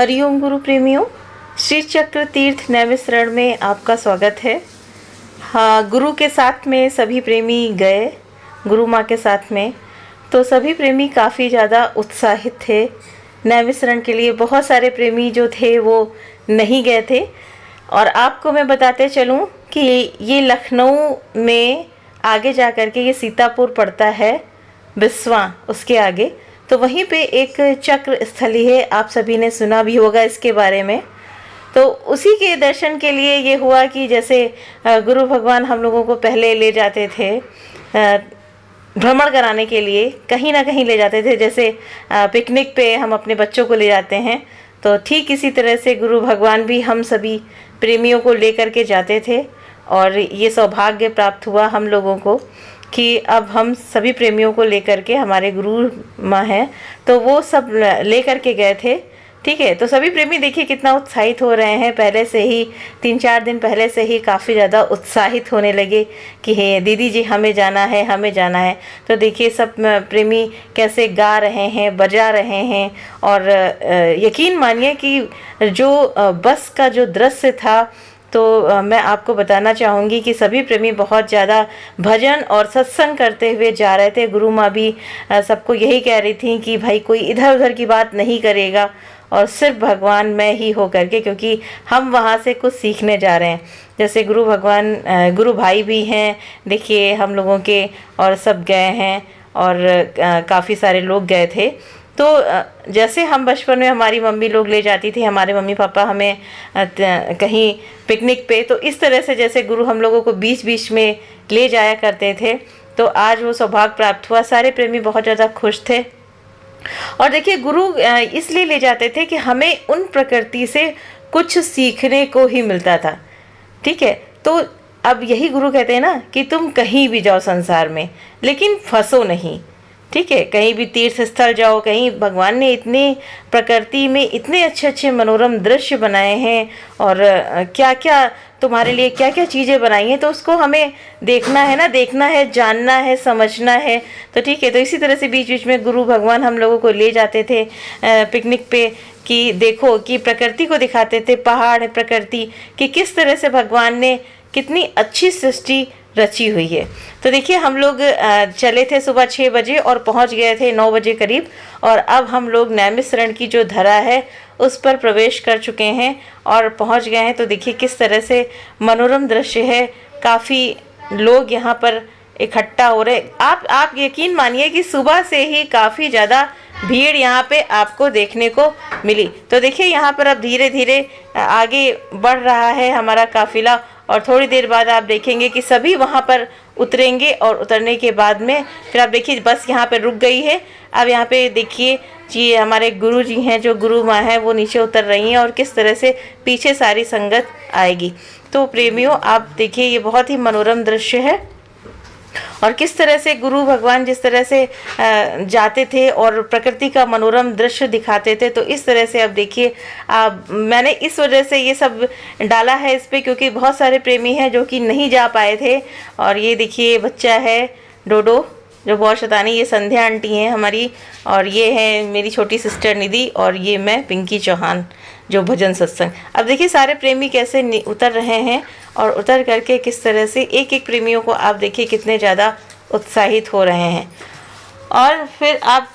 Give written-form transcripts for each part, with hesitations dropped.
हरिओम गुरु प्रेमियों, श्री चक्र तीर्थ नैमिषारण्य में आपका स्वागत है। हाँ, गुरु के साथ में सभी प्रेमी गए, गुरु माँ के साथ में। तो सभी प्रेमी काफ़ी ज़्यादा उत्साहित थे नैमिषारण्य के लिए। बहुत सारे प्रेमी जो थे वो नहीं गए थे। और आपको मैं बताते चलूँ कि ये लखनऊ में आगे जा कर के ये सीतापुर पड़ता है, बिस्वा उसके आगे। तो वहीं पे एक चक्र स्थली है, आप सभी ने सुना भी होगा इसके बारे में। तो उसी के दर्शन के लिए ये हुआ कि जैसे गुरु भगवान हम लोगों को पहले ले जाते थे भ्रमण कराने के लिए, कहीं ना कहीं ले जाते थे। जैसे पिकनिक पे हम अपने बच्चों को ले जाते हैं, तो ठीक इसी तरह से गुरु भगवान भी हम सभी प्रेमियों को लेकर के जाते थे। और ये सौभाग्य प्राप्त हुआ हम लोगों को कि अब हम सभी प्रेमियों को लेकर के, हमारे गुरु माँ हैं तो वो सब लेकर के गए थे। ठीक है, तो सभी प्रेमी देखिए कितना उत्साहित हो रहे हैं। पहले से ही 3-4 दिन पहले से ही काफ़ी ज़्यादा उत्साहित होने लगे कि हे दीदी जी हमें जाना है, हमें जाना है। तो देखिए सब प्रेमी कैसे गा रहे हैं, बजा रहे हैं। और यकीन मानिए कि जो बस का जो दृश्य था, तो मैं आपको बताना चाहूँगी कि सभी प्रेमी बहुत ज़्यादा भजन और सत्संग करते हुए जा रहे थे। गुरु माँ भी सबको यही कह रही थी कि भाई कोई इधर उधर की बात नहीं करेगा और सिर्फ भगवान में ही हो करके, क्योंकि हम वहाँ से कुछ सीखने जा रहे हैं। जैसे गुरु भगवान गुरु भाई भी हैं देखिए हम लोगों के, और सब गए हैं और काफ़ी सारे लोग गए थे। तो जैसे हम बचपन में हमारी मम्मी लोग ले जाती थी, हमारे मम्मी पापा हमें कहीं पिकनिक पे, तो इस तरह से जैसे गुरु हम लोगों को बीच बीच में ले जाया करते थे। तो आज वो सौभाग्य प्राप्त हुआ, सारे प्रेमी बहुत ज़्यादा खुश थे। और देखिए गुरु इसलिए ले जाते थे कि हमें उन प्रकृति से कुछ सीखने को ही मिलता था। ठीक है, तो अब यही गुरु कहते हैं ना कि तुम कहीं भी जाओ संसार में, लेकिन फंसो नहीं। ठीक है, कहीं भी तीर्थ स्थल जाओ, कहीं भगवान ने इतने प्रकृति में इतने अच्छे अच्छे मनोरम दृश्य बनाए हैं, और क्या क्या तुम्हारे लिए क्या क्या चीज़ें बनाई हैं, तो उसको हमें देखना है ना, देखना है, जानना है, समझना है। तो ठीक है, तो इसी तरह से बीच बीच में गुरु भगवान हम लोगों को ले जाते थे पिकनिक पे कि देखो, कि प्रकृति को दिखाते थे, पहाड़ प्रकृति कि किस तरह से भगवान ने कितनी अच्छी सृष्टि रची हुई है। तो देखिए हम लोग चले थे सुबह 6 बजे और पहुंच गए थे 9 बजे करीब। और अब हम लोग नैमिषारण्य की जो धरा है उस पर प्रवेश कर चुके हैं और पहुंच गए हैं। तो देखिए किस तरह से मनोरम दृश्य है, काफ़ी लोग यहाँ पर इकट्ठा हो रहे। आप यकीन मानिए कि सुबह से ही काफ़ी ज़्यादा भीड़ यहाँ पे आपको देखने को मिली। तो देखिए यहाँ पर अब धीरे धीरे आगे बढ़ रहा है हमारा काफिला, और थोड़ी देर बाद आप देखेंगे कि सभी वहाँ पर उतरेंगे। और उतरने के बाद में फिर आप देखिए बस यहाँ पे रुक गई है। अब यहाँ पे देखिए जी हमारे गुरु जी हैं, जो गुरु माँ हैं, वो नीचे उतर रही हैं और किस तरह से पीछे सारी संगत आएगी। तो प्रेमियों आप देखिए ये बहुत ही मनोरम दृश्य है, और किस तरह से गुरु भगवान जिस तरह से जाते थे और प्रकृति का मनोरम दृश्य दिखाते थे। तो इस तरह से अब देखिए मैंने इस वजह से ये सब डाला है इस पे, क्योंकि बहुत सारे प्रेमी हैं जो कि नहीं जा पाए थे। और ये देखिए बच्चा है डोडो जो बहुत शैतानी, ये संध्या आंटी हैं हमारी, और ये है मेरी छोटी सिस्टर निधि, और ये मैं पिंकी चौहान जो भजन सत्संग। अब देखिए सारे प्रेमी कैसे उतर रहे हैं, और उतर करके किस तरह से एक एक प्रेमियों को आप देखिए कितने ज़्यादा उत्साहित हो रहे हैं। और फिर आप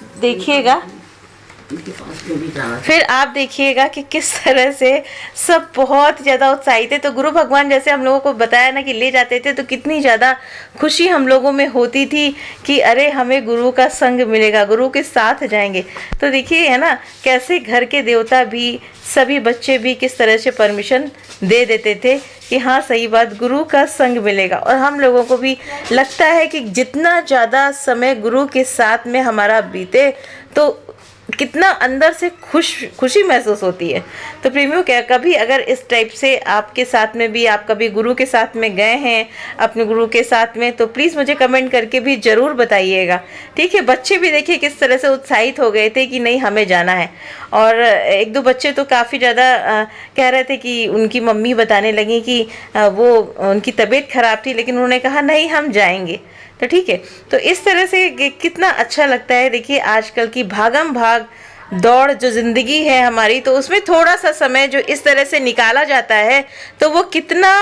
देखिएगा कि किस तरह से सब बहुत ज़्यादा उत्साहित है। तो गुरु भगवान जैसे हम लोगों को बताया ना कि ले जाते थे, तो कितनी ज़्यादा खुशी हम लोगों में होती थी कि अरे हमें गुरु का संग मिलेगा, गुरु के साथ जाएंगे। तो देखिए है ना कैसे घर के देवता भी, सभी बच्चे भी किस तरह से परमिशन दे देते थे कि हाँ सही बात, गुरु का संग मिलेगा। और हम लोगों को भी लगता है कि जितना ज़्यादा समय गुरु के साथ में हमारा बीते, तो कितना अंदर से खुशी महसूस होती है। तो प्रेमियों क्या कभी अगर इस टाइप से आपके साथ में भी, आप कभी गुरु के साथ में गए हैं अपने गुरु के साथ में, तो प्लीज़ मुझे कमेंट करके भी ज़रूर बताइएगा। ठीक है, बच्चे भी देखिए किस तरह से उत्साहित हो गए थे कि नहीं हमें जाना है। और 1-2 बच्चे तो काफ़ी ज़्यादा कह रहे थे कि उनकी मम्मी बताने लगी कि वो उनकी तबीयत ख़राब थी, लेकिन उन्होंने कहा नहीं हम जाएंगे। तो ठीक है, तो इस तरह से कितना अच्छा लगता है। देखिए आजकल की भागम भाग दौड़ जो ज़िंदगी है हमारी, तो उसमें थोड़ा सा समय जो इस तरह से निकाला जाता है तो वो कितना,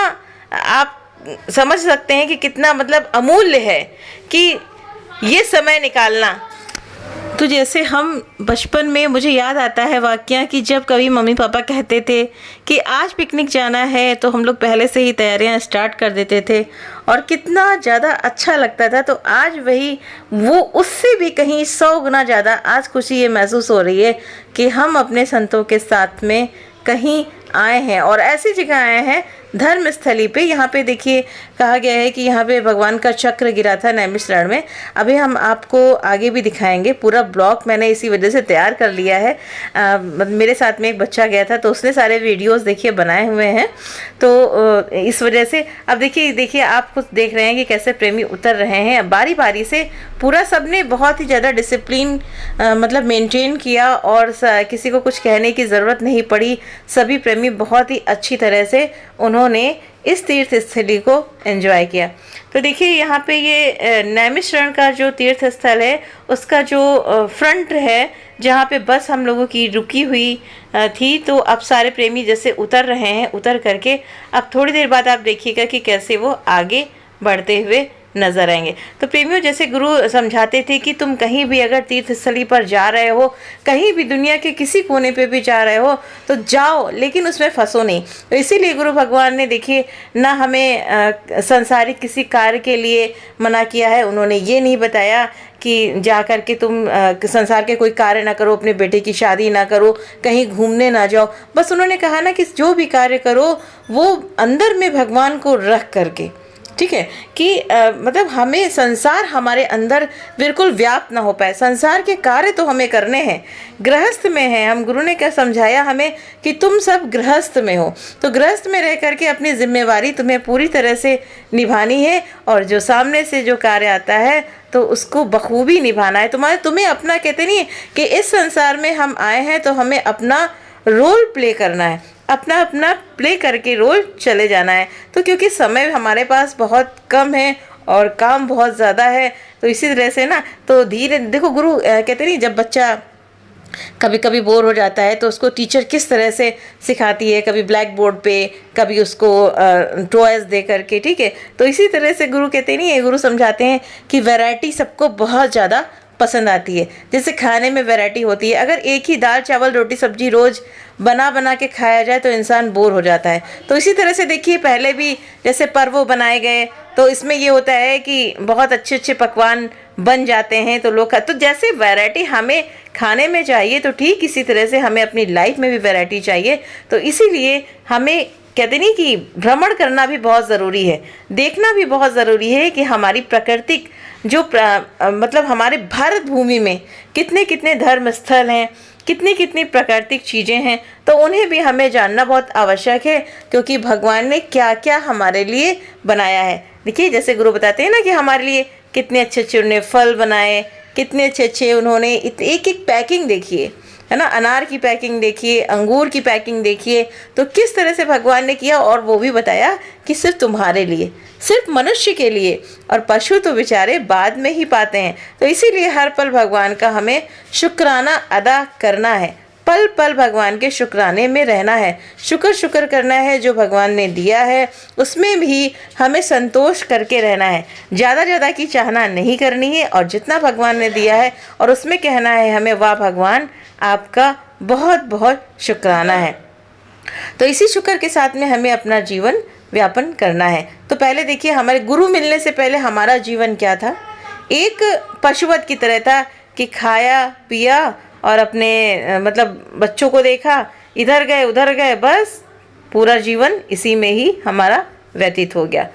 आप समझ सकते हैं कि कितना मतलब अमूल्य है कि ये समय निकालना। तो जैसे हम बचपन में, मुझे याद आता है वाक़या कि जब कभी मम्मी पापा कहते थे कि आज पिकनिक जाना है तो हम लोग पहले से ही तैयारियां स्टार्ट कर देते थे और कितना ज़्यादा अच्छा लगता था। तो आज वही, वो उससे भी कहीं 100 गुना ज़्यादा आज खुशी ये महसूस हो रही है कि हम अपने संतों के साथ में कहीं आए हैं और ऐसी जगह आए हैं धर्म स्थली पे। यहाँ पे देखिए कहा गया है कि यहाँ पे भगवान का चक्र गिरा था नैमिषारण्य में। अभी हम आपको आगे भी दिखाएंगे। पूरा ब्लॉग मैंने इसी वजह से तैयार कर लिया है। मेरे साथ में एक बच्चा गया था तो उसने सारे वीडियोस देखिए बनाए हुए हैं, तो इस वजह से अब देखिए आप खुद देख रहे हैं कि कैसे प्रेमी उतर रहे हैं बारी बारी से। पूरा सबने बहुत ही ज़्यादा डिसिप्लिन मतलब मेंटेन किया और किसी को कुछ कहने की ज़रूरत नहीं पड़ी। सभी प्रेमी बहुत ही अच्छी तरह से उन्होंने इस तीर्थ स्थली को एंजॉय किया। तो देखिए यहाँ पे ये नैमिषारण्य का जो तीर्थ स्थल है उसका जो फ्रंट है जहाँ पे बस हम लोगों की रुकी हुई थी, तो अब सारे प्रेमी जैसे उतर रहे हैं। उतर करके अब थोड़ी देर बाद आप देखिएगा कि कैसे वो आगे बढ़ते हुए नजर आएंगे। तो प्रेमियों, जैसे गुरु समझाते थे कि तुम कहीं भी अगर तीर्थ स्थली पर जा रहे हो, कहीं भी दुनिया के किसी कोने पे भी जा रहे हो तो जाओ, लेकिन उसमें फंसो नहीं। तो इसीलिए गुरु भगवान ने देखिए ना हमें संसारिक किसी कार्य के लिए मना किया है। उन्होंने ये नहीं बताया कि जा कर के तुम संसार के कोई कार्य ना करो, अपने बेटे की शादी ना करो, कहीं घूमने ना जाओ। बस उन्होंने कहा ना कि जो भी कार्य करो वो अंदर में भगवान को रख करके, ठीक है, कि मतलब हमें संसार हमारे अंदर बिल्कुल व्याप्त ना हो पाए। संसार के कार्य तो हमें करने हैं, गृहस्थ में है हम। गुरु ने क्या समझाया हमें कि तुम सब गृहस्थ में हो, तो गृहस्थ में रह करके अपनी जिम्मेवारी तुम्हें पूरी तरह से निभानी है और जो सामने से जो कार्य आता है तो उसको बखूबी निभाना है। तुम्हें अपना, कहते नहीं कि इस संसार में हम आए हैं तो हमें अपना रोल प्ले करना है, अपना अपना प्ले करके रोल चले जाना है। तो क्योंकि समय हमारे पास बहुत कम है और काम बहुत ज़्यादा है, तो इसी तरह से ना, तो धीरे देखो गुरु कहते नहीं, जब बच्चा कभी कभी बोर हो जाता है तो उसको टीचर किस तरह से सिखाती है, कभी ब्लैक बोर्ड पे, कभी उसको टॉयज दे करके, ठीक है। तो इसी तरह से गुरु कहते नहीं है, गुरु समझाते हैं कि वैरायटी सबको बहुत ज़्यादा पसंद आती है। जैसे खाने में वैरायटी होती है, अगर एक ही दाल चावल रोटी सब्जी रोज़ बना के खाया जाए तो इंसान बोर हो जाता है। तो इसी तरह से देखिए पहले भी जैसे पर्व बनाए गए तो इसमें ये होता है कि बहुत अच्छे अच्छे पकवान बन जाते हैं तो लोग तो जैसे वैरायटी हमें खाने में चाहिए तो ठीक इसी तरह से हमें अपनी लाइफ में भी वैरायटी चाहिए। तो इसीलिए हमें, कहते नहीं कि भ्रमण करना भी बहुत ज़रूरी है, देखना भी बहुत ज़रूरी है कि हमारी प्राकृतिक जो मतलब हमारे भारत भूमि में कितने कितने धर्म स्थल हैं, कितनी कितनी प्राकृतिक चीज़ें हैं, तो उन्हें भी हमें जानना बहुत आवश्यक है, क्योंकि भगवान ने क्या क्या हमारे लिए बनाया है। देखिए जैसे गुरु बताते हैं ना कि हमारे लिए कितने अच्छे अच्छे उन्होंने फल बनाए, कितने अच्छे अच्छे उन्होंने एक एक पैकिंग देखिए, है ना, अनार की पैकिंग देखिए, अंगूर की पैकिंग देखिए, तो किस तरह से भगवान ने किया। और वो भी बताया कि सिर्फ तुम्हारे लिए, सिर्फ मनुष्य के लिए, और पशु तो बेचारे बाद में ही पाते हैं। तो इसीलिए हर पल भगवान का हमें शुक्राना अदा करना है, पल पल भगवान के शुक्राने में रहना है, शुक्र करना है जो भगवान ने दिया है, उसमें भी हमें संतोष करके रहना है। ज़्यादा की चाहना नहीं करनी है और जितना भगवान ने दिया है और उसमें कहना है हमें, वाह भगवान आपका बहुत बहुत शुक्राना है। तो इसी शुक्र के साथ में हमें अपना जीवन व्यापन करना है। तो पहले देखिए हमारे गुरु मिलने से पहले हमारा जीवन क्या था, एक पशुवत की तरह था कि खाया पिया और अपने मतलब बच्चों को देखा, इधर गए उधर गए, बस पूरा जीवन इसी में ही हमारा व्यतीत हो गया।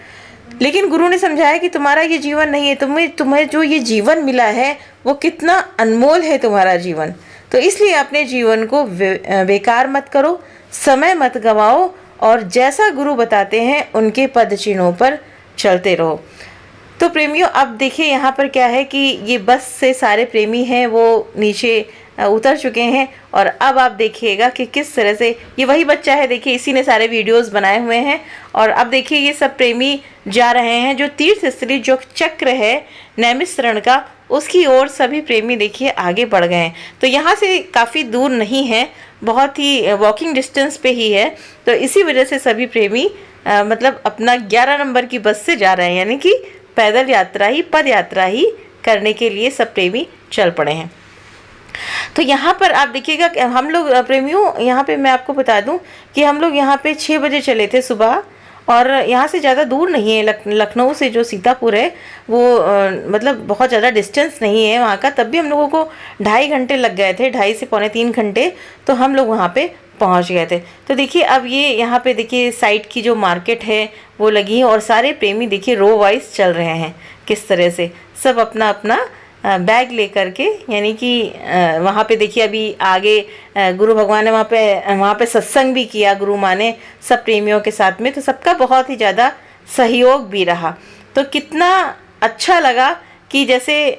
लेकिन गुरु ने समझाया कि तुम्हारा ये जीवन नहीं है, तुम्हें जो ये जीवन मिला है वो कितना अनमोल है तुम्हारा जीवन। तो इसलिए अपने जीवन को बेकार मत करो, समय मत गवाओ और जैसा गुरु बताते हैं उनके पद चिन्हों पर चलते रहो। तो प्रेमियों अब देखिए यहाँ पर क्या है कि ये बस से सारे प्रेमी हैं वो नीचे उतर चुके हैं और अब आप देखिएगा कि किस तरह से ये वही बच्चा है, देखिए इसी ने सारे वीडियोस बनाए हुए हैं। और अब देखिए ये सब प्रेमी जा रहे हैं जो तीर्थ स्थली जो चक्र है नैमिषारण्य का उसकी ओर सभी प्रेमी देखिए आगे बढ़ गए हैं। तो यहाँ से काफ़ी दूर नहीं है, बहुत ही वॉकिंग डिस्टेंस पे ही है। तो इसी वजह से सभी प्रेमी मतलब अपना 11 नंबर की बस से जा रहे हैं, यानी कि पैदल यात्रा ही, पद यात्रा ही करने के लिए सब प्रेमी चल पड़े हैं। तो यहाँ पर आप देखिएगा कि हम लोग प्रेमियों, यहाँ पे मैं आपको बता दूँ कि हम लोग यहाँ पे 6 बजे चले थे सुबह, और यहाँ से ज़्यादा दूर नहीं है। लखनऊ से जो सीतापुर है वो मतलब बहुत ज़्यादा डिस्टेंस नहीं है वहाँ का। तब भी हम लोगों को 2.5 घंटे लग गए थे, 2.5 से पौने 3 घंटे, तो हम लोग वहाँ पे पहुँच गए थे। तो देखिए अब ये यहाँ पे देखिए साइड की जो मार्केट है वो लगी है, और सारे प्रेमी देखिए रो वाइज चल रहे हैं किस तरह से, सब अपना अपना बैग लेकर के, यानी कि वहाँ पे देखिए अभी आगे गुरु भगवान ने वहाँ पे सत्संग भी किया गुरु माँ ने सब प्रेमियों के साथ में। तो सबका बहुत ही ज़्यादा सहयोग भी रहा। तो कितना अच्छा लगा कि जैसे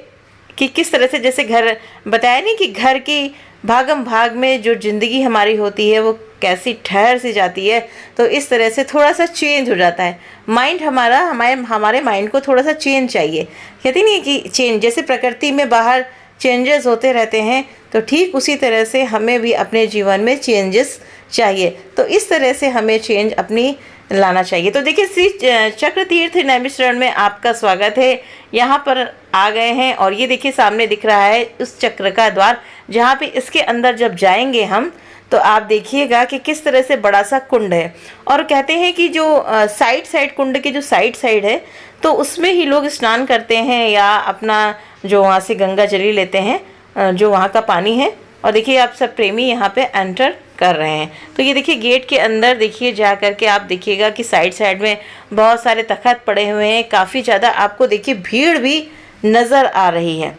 कि किस तरह से, जैसे घर बताया नहीं कि घर की भागम भाग में जो ज़िंदगी हमारी होती है वो कैसी ठहर सी जाती है। तो इस तरह से थोड़ा सा चेंज हो जाता है माइंड हमारा, हमारे माइंड को थोड़ा सा चेंज चाहिए। कहते नहीं कि चेंज, जैसे प्रकृति में बाहर चेंजेस होते रहते हैं, तो ठीक उसी तरह से हमें भी अपने जीवन में चेंजेस चाहिए। तो इस तरह से हमें चेंज अपनी लाना चाहिए। तो देखिए श्री चक्रतीर्थ नैमिषारण्य में आपका स्वागत है। यहाँ पर आ गए हैं, और ये देखिए सामने दिख रहा है उस चक्र का द्वार, जहाँ पे इसके अंदर जब जाएंगे हम तो आप देखिएगा कि किस तरह से बड़ा सा कुंड है। और कहते हैं कि जो साइड कुंड के जो साइड है तो उसमें ही लोग स्नान करते हैं, या अपना जो वहाँ से गंगा जली लेते हैं जो वहाँ का पानी है। और देखिए आप सब प्रेमी यहाँ पे एंटर कर रहे हैं। तो ये देखिए गेट के अंदर देखिए जा करके आप देखिएगा कि साइड में बहुत सारे तख्त पड़े हुए हैं, काफ़ी ज़्यादा आपको देखिए भीड़ भी नज़र आ रही है।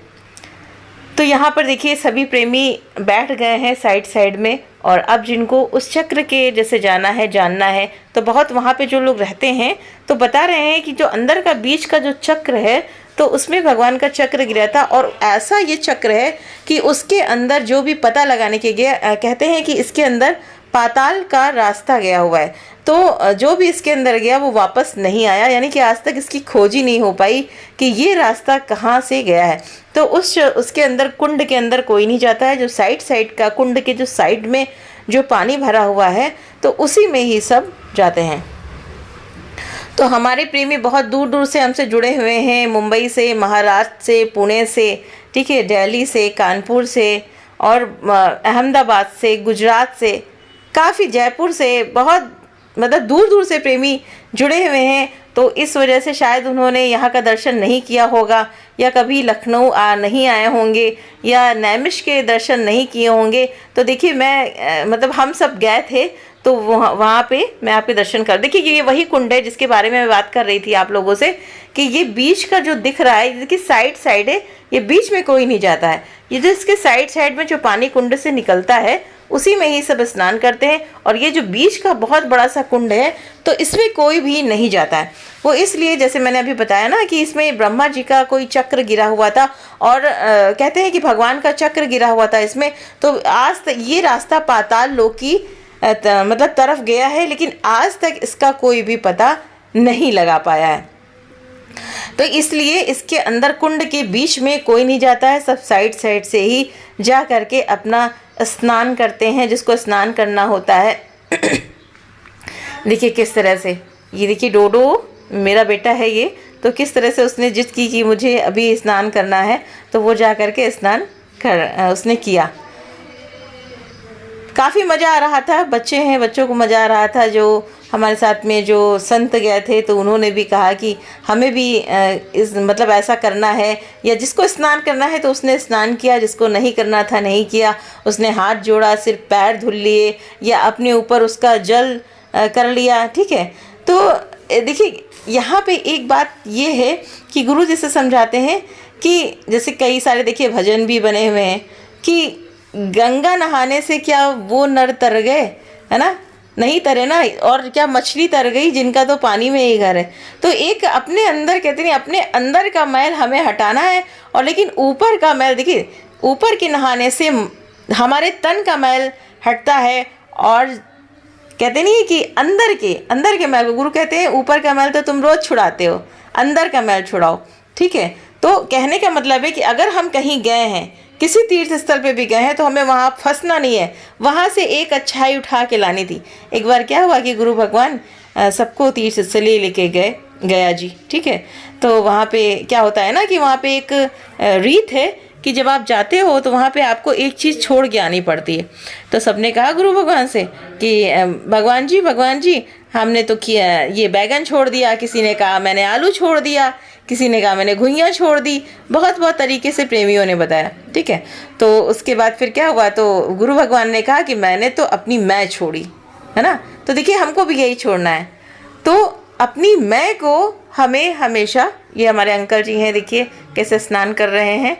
तो यहाँ पर देखिए सभी प्रेमी बैठ गए हैं साइड में, और अब जिनको उस चक्र के जैसे जाना है, जानना है, तो बहुत वहाँ पे जो लोग रहते हैं तो बता रहे हैं कि जो अंदर का बीच का जो चक्र है तो उसमें भगवान का चक्र गिरा था, और ऐसा ये चक्र है कि उसके अंदर जो भी पता लगाने के गया, कहते हैं कि इसके अंदर पाताल का रास्ता गया हुआ है। तो जो भी इसके अंदर गया वो वापस नहीं आया, यानी कि आज तक इसकी खोज ही नहीं हो पाई कि ये रास्ता कहाँ से गया है। तो उसके अंदर, कुंड के अंदर कोई नहीं जाता है। जो साइड का कुंड के जो साइड में जो पानी भरा हुआ है तो उसी में ही सब जाते हैं। तो हमारे प्रेमी बहुत दूर दूर से हमसे जुड़े हुए हैं, मुंबई से, महाराष्ट्र से, पुणे से, ठीक है, दिल्ली से, कानपुर से, और अहमदाबाद से, गुजरात से, काफ़ी जयपुर से, बहुत मतलब दूर दूर से प्रेमी जुड़े हुए हैं। तो इस वजह से शायद उन्होंने यहाँ का दर्शन नहीं किया होगा, या कभी लखनऊ नहीं आए होंगे, या नैमिष के दर्शन नहीं किए होंगे। तो देखिए मैं मतलब हम सब गए थे, तो वहाँ पे मैं आपके दर्शन कर, देखिए ये वही कुंड है जिसके बारे में मैं बात कर रही थी आप लोगों से, कि ये बीच का जो दिख रहा है, जिसकी साइड है, ये बीच में कोई नहीं जाता है। ये जो इसके साइड में जो पानी कुंड से निकलता है उसी में ही सब स्नान करते हैं। और ये जो बीच का बहुत बड़ा सा कुंड है तो इसमें कोई भी नहीं जाता है। वो इसलिए, जैसे मैंने अभी बताया ना, कि इसमें ब्रह्मा जी का कोई चक्र गिरा हुआ था, और कहते हैं कि भगवान का चक्र गिरा हुआ था इसमें। तो आज तक ये रास्ता पाताल लोक की मतलब तरफ गया है, लेकिन आज तक इसका कोई भी पता नहीं लगा पाया है। तो इसलिए इसके अंदर कुंड के बीच में कोई नहीं जाता है, सब साइड से ही जा करके अपना स्नान करते हैं, जिसको स्नान करना होता है। देखिए किस तरह से, ये देखिए डोडो मेरा बेटा है ये, तो किस तरह से उसने जिद की कि मुझे अभी स्नान करना है, तो वो जा करके स्नान उसने किया। काफ़ी मज़ा आ रहा था, बच्चे हैं, बच्चों को मज़ा आ रहा था। जो हमारे साथ में जो संत गए थे तो उन्होंने भी कहा कि हमें भी इस मतलब ऐसा करना है, या जिसको स्नान करना है तो उसने स्नान किया, जिसको नहीं करना था नहीं किया, उसने हाथ जोड़ा, सिर्फ पैर धुल लिए, या अपने ऊपर उसका जल कर लिया, ठीक है। तो देखिए यहाँ पे एक बात ये है कि गुरु जी से समझाते हैं कि जैसे कई सारे देखिए भजन भी बने हुए हैं कि गंगा नहाने से क्या वो नर तर गए, है ना, नहीं तरे ना, और क्या मछली तर गई जिनका तो पानी में ही घर है। तो एक अपने अंदर, कहते नहीं, अपने अंदर का मैल हमें हटाना है, और लेकिन ऊपर का मैल, देखिए ऊपर के नहाने से हमारे तन का मैल हटता है, और कहते नहीं कि अंदर के मैल, गुरु कहते हैं ऊपर का मैल तो तुम रोज़ छुड़ाते हो, अंदर का मैल छुड़ाओ, ठीक है। तो कहने का मतलब है कि अगर हम कहीं गए हैं, किसी तीर्थ स्थल पे भी गए हैं, तो हमें वहाँ फंसना नहीं है, वहाँ से एक अच्छाई उठा के लानी थी। एक बार क्या हुआ कि गुरु भगवान सबको तीर्थ स्थल लेके गए, गया जी, ठीक है। तो वहाँ पे क्या होता है ना कि वहाँ पे एक रीत है कि जब आप जाते हो तो वहाँ पे आपको एक चीज़ छोड़ के आनी पड़ती है। तो सबने कहा गुरु भगवान से कि भगवान जी हमने तो किया ये बैगन छोड़ दिया, किसी ने कहा मैंने आलू छोड़ दिया, किसी ने कहा मैंने घुइयाँ छोड़ दी, बहुत बहुत तरीके से प्रेमियों ने बताया, ठीक है। तो उसके बाद फिर क्या हुआ, तो गुरु भगवान ने कहा कि मैंने तो अपनी मैं छोड़ी, है ना। तो देखिए हमको भी यही छोड़ना है। तो अपनी मैं को हमें हमेशा, ये हमारे अंकल जी हैं, देखिए कैसे स्नान कर रहे हैं।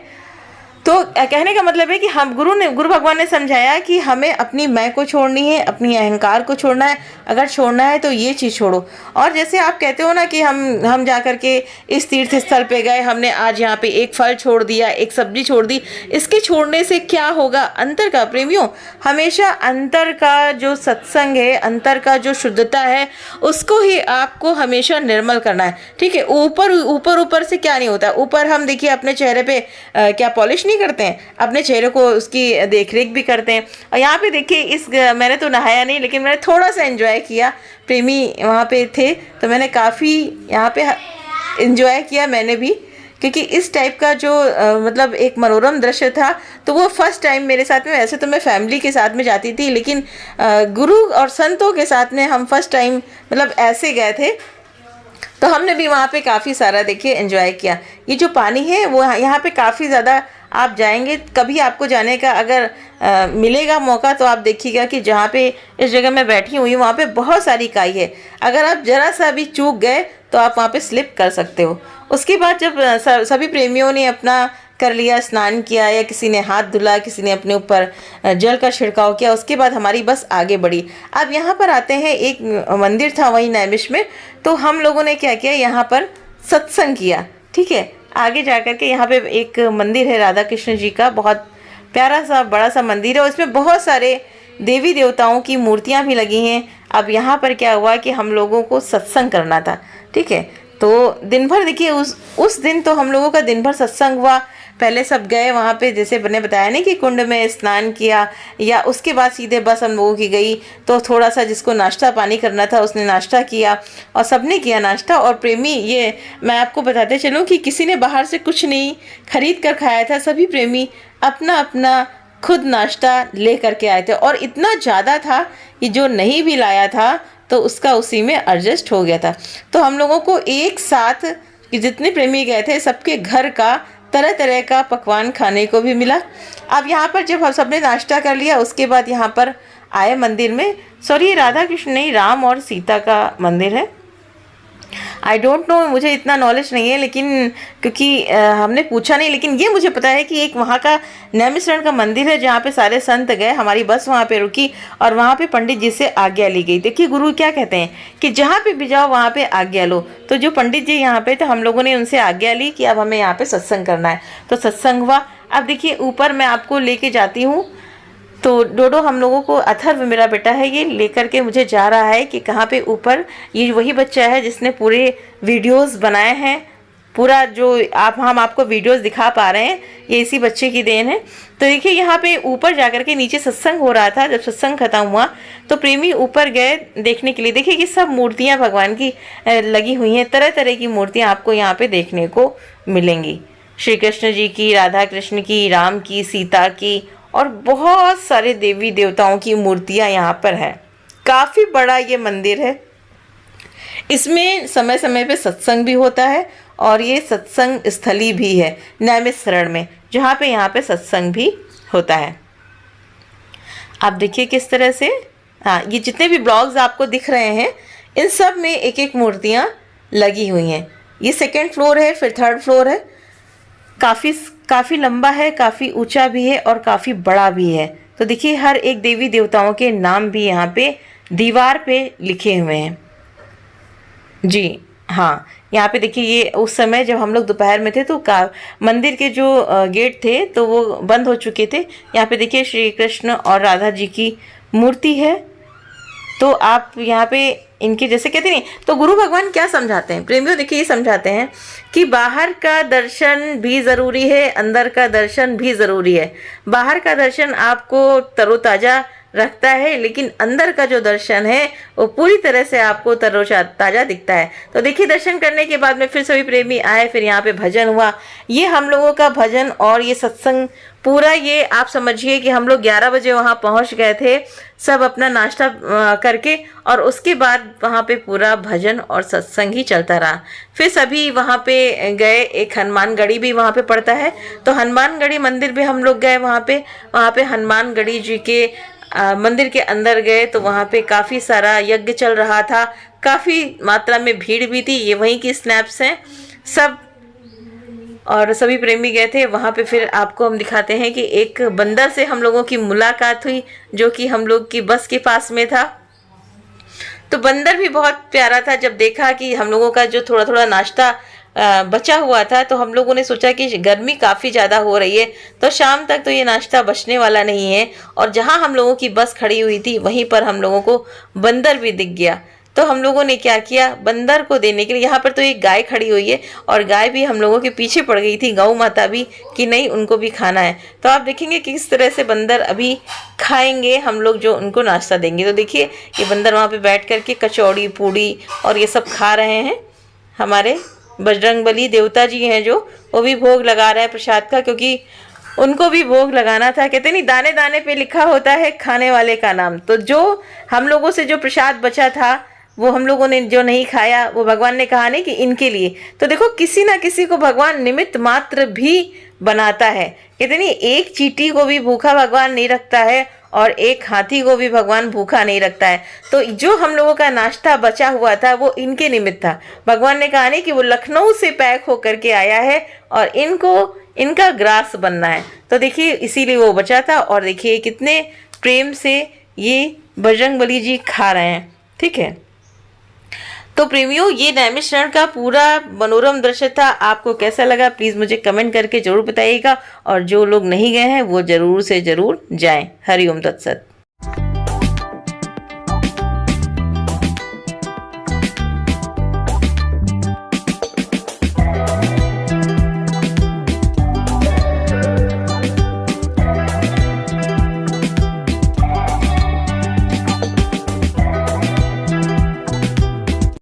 तो कहने का मतलब है कि हम गुरु भगवान ने समझाया कि हमें अपनी मैं को छोड़नी है, अपनी अहंकार को छोड़ना है। अगर छोड़ना है तो ये चीज़ छोड़ो। और जैसे आप कहते हो ना कि हम जा कर के इस तीर्थ स्थल पे गए, हमने आज यहाँ पे एक फल छोड़ दिया, एक सब्जी छोड़ दी, इसके छोड़ने से क्या होगा? अंतर का प्रेमियों, हमेशा अंतर का जो सत्संग है, अंतर का जो शुद्धता है, उसको ही आपको हमेशा निर्मल करना है, ठीक है। ऊपर से क्या नहीं होता। ऊपर हम देखिए अपने चेहरे पे क्या पॉलिश करते हैं, अपने चेहरे को उसकी देख रेख भी करते हैं। और यहाँ पे देखिए मैंने तो नहाया नहीं, लेकिन मैंने थोड़ा सा एंजॉय किया। प्रेमी वहाँ पे थे तो मैंने काफ़ी यहाँ पे एंजॉय किया मैंने भी, क्योंकि इस टाइप का जो मतलब एक मनोरम दृश्य था, तो वो फर्स्ट टाइम मेरे साथ में। वैसे तो मैं फैमिली के साथ में जाती थी, लेकिन गुरु और संतों के साथ में हम फर्स्ट टाइम मतलब ऐसे गए थे, तो हमने भी वहाँ पे काफ़ी सारा देखिए एंजॉय किया। ये जो पानी है वो यहाँ पे काफ़ी ज़्यादा, आप जाएंगे कभी, आपको जाने का अगर मिलेगा मौका, तो आप देखिएगा कि जहाँ पे इस जगह मैं बैठी हुई हूँ वहाँ पे बहुत सारी काई है। अगर आप ज़रा सा भी चूक गए तो आप वहाँ पे स्लिप कर सकते हो। उसके बाद जब सभी प्रेमियों ने अपना कर लिया, स्नान किया, या किसी ने हाथ धुला, किसी ने अपने ऊपर जल का छिड़काव किया, उसके बाद हमारी बस आगे बढ़ी। अब यहाँ पर आते हैं, एक मंदिर था वहीं नैमिष में, तो हम लोगों ने क्या किया, यहाँ पर सत्संग किया, ठीक है। आगे जा कर के यहाँ पे एक मंदिर है राधा कृष्ण जी का, बहुत प्यारा सा बड़ा सा मंदिर है, और इसमें बहुत सारे देवी देवताओं की मूर्तियाँ भी लगी हैं। अब यहाँ पर क्या हुआ कि हम लोगों को सत्संग करना था, ठीक है। तो दिन भर देखिए उस दिन तो हम लोगों का दिन भर सत्संग हुआ। पहले सब गए वहाँ पे, जैसे मैंने बताया नहीं कि कुंड में स्नान किया, या उसके बाद सीधे बस हम लोगों की गई। तो थोड़ा सा जिसको नाश्ता पानी करना था उसने नाश्ता किया, और सबने किया नाश्ता। और प्रेमी, ये मैं आपको बताते चलूँ कि किसी ने बाहर से कुछ नहीं खरीद कर खाया था, सभी प्रेमी अपना अपना खुद नाश्ता ले करके आए थे। और इतना ज़्यादा था कि जो नहीं भी लाया था तो उसका उसी में एडजस्ट हो गया था। तो हम लोगों को एक साथ कि जितने प्रेमी गए थे सबके घर का तरह तरह का पकवान खाने को भी मिला। अब यहाँ पर जब हम सबने नाश्ता कर लिया, उसके बाद यहाँ पर आए मंदिर में। सॉरी, ये राधा कृष्ण नहीं, राम और सीता का मंदिर है। आई डोंट नो, मुझे इतना नॉलेज नहीं है, लेकिन क्योंकि हमने पूछा नहीं, लेकिन ये मुझे पता है कि एक वहाँ का नैमिषारण्य का मंदिर है जहाँ पे सारे संत गए। हमारी बस वहाँ पे रुकी और वहाँ पे पंडित जी से आज्ञा ली गई। देखिए गुरु क्या कहते हैं कि जहाँ पे भी जाओ वहाँ पे आज्ञा लो। तो जो पंडित जी यहाँ पे थे, हम लोगों ने उनसे आज्ञा ली कि अब हमें यहाँ पे सत्संग करना है, तो सत्संग हुआ। अब देखिए ऊपर मैं आपको लेके जाती हूँ, तो डोडो हम लोगों को, अथर्व मेरा बेटा है, ये लेकर के मुझे जा रहा है कि कहाँ पे ऊपर। ये वही बच्चा है जिसने पूरे वीडियोस बनाए हैं, पूरा जो हम आपको वीडियोस दिखा पा रहे हैं, ये इसी बच्चे की देन है। तो देखिए यहाँ पे ऊपर जाकर के, नीचे सत्संग हो रहा था, जब सत्संग खत्म हुआ तो प्रेमी ऊपर गए देखने के लिए। देखिए कि सब मूर्तियाँ भगवान की लगी हुई हैं, तरह तरह की मूर्तियाँ आपको यहाँ पे देखने को मिलेंगी। श्री कृष्ण जी की, राधा कृष्ण की, राम की, सीता की, और बहुत सारे देवी देवताओं की मूर्तियां यहाँ पर है। काफ़ी बड़ा ये मंदिर है। इसमें समय समय पे सत्संग भी होता है, और ये सत्संग स्थली भी है नैमिषारण्य में, जहाँ पे यहाँ पे सत्संग भी होता है। आप देखिए किस तरह से, हाँ, ये जितने भी ब्लॉग्स आपको दिख रहे हैं, इन सब में एक एक मूर्तियाँ लगी हुई हैं। ये सेकेंड फ्लोर है, फिर थर्ड फ्लोर है। काफ़ी लंबा है, काफ़ी ऊंचा भी है, और काफ़ी बड़ा भी है। तो देखिए हर एक देवी देवताओं के नाम भी यहाँ पे दीवार पे लिखे हुए हैं जी। हाँ, यहाँ पे देखिए, ये उस समय जब हम लोग दोपहर में थे तो मंदिर के जो गेट थे तो वो बंद हो चुके थे। यहाँ पे देखिए श्री कृष्ण और राधा जी की मूर्ति है। तो आप यहाँ पे इनके जैसे कहते नहीं, तो गुरु भगवान क्या समझाते हैं प्रेमियों, देखिए ये समझाते हैं कि बाहर का दर्शन भी ज़रूरी है, अंदर का दर्शन भी ज़रूरी है। बाहर का दर्शन आपको तरोताज़ा रखता है, लेकिन अंदर का जो दर्शन है वो पूरी तरह से आपको तरोताज़ा दिखता है। तो देखिए दर्शन करने के बाद में फिर सभी प्रेमी आए, फिर यहाँ पे भजन हुआ। ये हम लोगों का भजन और ये सत्संग पूरा, ये आप समझिए कि हम लोग 11 बजे वहाँ पहुँच गए थे, सब अपना नाश्ता करके, और उसके बाद वहाँ पे पूरा भजन और सत्संग ही चलता रहा। फिर सभी वहाँ पे गए, एक हनुमानगढ़ी भी वहाँ पे पड़ता है, तो हनुमानगढ़ी मंदिर भी हम लोग गए। वहाँ पे हनुमानगढ़ी जी के मंदिर के अंदर गए, तो वहाँ पे काफ़ी सारा यज्ञ चल रहा था, काफ़ी मात्रा में भीड़ भी थी। ये वहीं की स्नैप्स हैं सब, और सभी प्रेमी गए थे वहाँ पे। फिर आपको हम दिखाते हैं कि एक बंदर से हम लोगों की मुलाकात हुई, जो कि हम लोग की बस के पास में था। तो बंदर भी बहुत प्यारा था। जब देखा कि हम लोगों का जो थोड़ा थोड़ा नाश्ता बचा हुआ था, तो हम लोगों ने सोचा कि गर्मी काफ़ी ज़्यादा हो रही है, तो शाम तक तो ये नाश्ता बचने वाला नहीं है। और जहाँ हम लोगों की बस खड़ी हुई थी वहीं पर हम लोगों को बंदर भी दिख गया। तो हम लोगों ने क्या किया, बंदर को देने के लिए, यहाँ पर तो एक गाय खड़ी हुई है और गाय भी हम लोगों के पीछे पड़ गई थी, गौ माता भी, कि नहीं उनको भी खाना है। तो आप देखेंगे कि किस तरह से बंदर अभी खाएंगे हम लोग जो उनको नाश्ता देंगे। तो देखिए ये बंदर वहाँ पे बैठ कर के कचौड़ी पूड़ी और ये सब खा रहे हैं। हमारे बजरंगबली देवता जी हैं जो, वो भी भोग लगा रहे हैं प्रसाद का, क्योंकि उनको भी भोग लगाना था। कहते नहीं दाने दाने पे लिखा होता है खाने वाले का नाम। तो जो हम लोगों से जो प्रसाद बचा था, वो हम लोगों ने जो नहीं खाया, वो भगवान ने कहा नहीं कि इनके लिए। तो देखो किसी ना किसी को भगवान निमित्त मात्र भी बनाता है। कहते नहीं एक चींटी को भी भूखा भगवान नहीं रखता है, और एक हाथी को भी भगवान भूखा नहीं रखता है। तो जो हम लोगों का नाश्ता बचा हुआ था वो इनके निमित्त था। भगवान ने कहा नहीं कि वो लखनऊ से पैक होकर के आया है और इनको इनका ग्रास बनना है। तो देखिए इसीलिए वो बचा था, और देखिए कितने प्रेम से ये बजरंगबली जी खा रहे हैं। ठीक है, तो प्रेमियों ये नैमिषारण्य का पूरा मनोरम दृश्य था। आपको कैसा लगा प्लीज़ मुझे कमेंट करके ज़रूर बताइएगा, और जो लोग नहीं गए हैं वो ज़रूर से ज़रूर जाएं। हरि ओम तत्सत।